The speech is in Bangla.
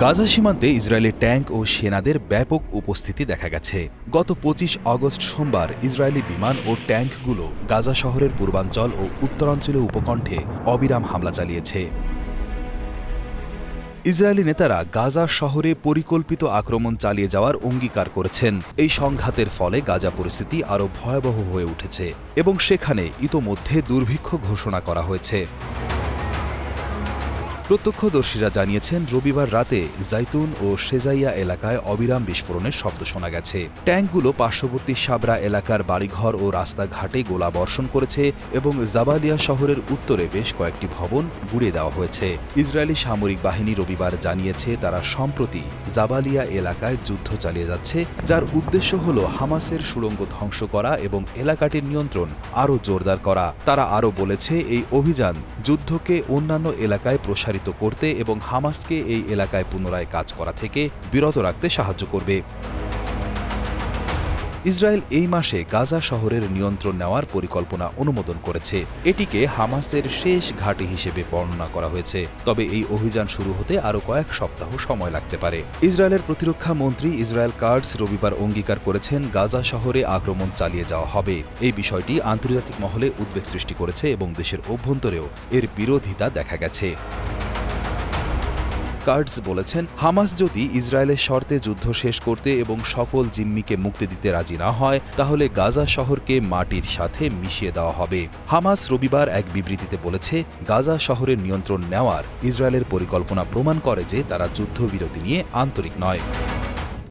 গাজা সীমান্তে ইসরায়েলের ট্যাঙ্ক ও সেনাদের ব্যাপক উপস্থিতি দেখা গেছে। গত ২৫ আগস্ট সোমবার ইসরায়েলি বিমান ও ট্যাঙ্কগুলো গাজা শহরের পূর্বাঞ্চল ও উত্তরাঞ্চলীয় উপকণ্ঠে অবিরাম হামলা চালিয়েছে। ইসরায়েলি নেতারা গাজা শহরে পরিকল্পিত আক্রমণ চালিয়ে যাওয়ার অঙ্গীকার করেছেন। এই সংঘাতের ফলে গাজা পরিস্থিতি আরও ভয়াবহ হয়ে উঠেছে এবং সেখানে ইতোমধ্যে দুর্ভিক্ষ ঘোষণা করা হয়েছে। প্রত্যক্ষদর্শীরা জানিয়েছেন, রবিবার রাতে জাইতুন ও শেজাইয়া এলাকায় অবিরাম বিস্ফোরণের শব্দ শোনা গেছে। ট্যাঙ্কগুলো পার্শ্ববর্তী সাবরা এলাকার বাড়িঘর ও রাস্তাঘাটে গোলা বর্ষণ করেছে এবং জাবালিয়া শহরের উত্তরে বেশ কয়েকটি ভবন গুঁড়িয়ে দেওয়া হয়েছে। ইসরায়েলি সামরিক বাহিনী রবিবার জানিয়েছে, তারা সম্প্রতি জাবালিয়া এলাকায় যুদ্ধ চালিয়ে যাচ্ছে, যার উদ্দেশ্য হল হামাসের সুড়ঙ্গ ধ্বংস করা এবং এলাকাটির নিয়ন্ত্রণ আরও জোরদার করা। তারা আরও বলেছে, এই অভিযান যুদ্ধকে অন্যান্য এলাকায় প্রসারিত করতে এবং হামাসকে এই এলাকায় পুনরায় কাজ করা থেকে বিরত রাখতে সাহায্য করবে। ইসরায়েল এই মাসে গাজা শহরের নিয়ন্ত্রণ নেওয়ার পরিকল্পনা অনুমোদন করেছে। এটিকে হামাসের শেষ ঘাঁটি হিসেবে বর্ণনা করা হয়েছে, তবে এই অভিযান শুরু হতে আরও কয়েক সপ্তাহ সময় লাগতে পারে। ইসরায়েলের প্রতিরক্ষা মন্ত্রী ইসরায়েল কাটজ রবিবার অঙ্গীকার করেছেন, গাজা শহরে আক্রমণ চালিয়ে যাওয়া হবে। এই বিষয়টি আন্তর্জাতিক মহলে উদ্বেগ সৃষ্টি করেছে এবং দেশের অভ্যন্তরেও এর বিরোধিতা দেখা গেছে। কাটজ বলেছেন, হামাস যদি ইসরায়েলের শর্তে যুদ্ধ শেষ করতে এবং সকল জিম্মিকে মুক্তি দিতে রাজি না হয়, তাহলে গাজা শহরকে মাটির সাথে মিশিয়ে দেওয়া হবে। হামাস রবিবার এক বিবৃতিতে বলেছে, গাজা শহরের নিয়ন্ত্রণ নেওয়ার ইসরায়েলের পরিকল্পনা প্রমাণ করে যে তারা যুদ্ধবিরতি নিয়ে আন্তরিক নয়।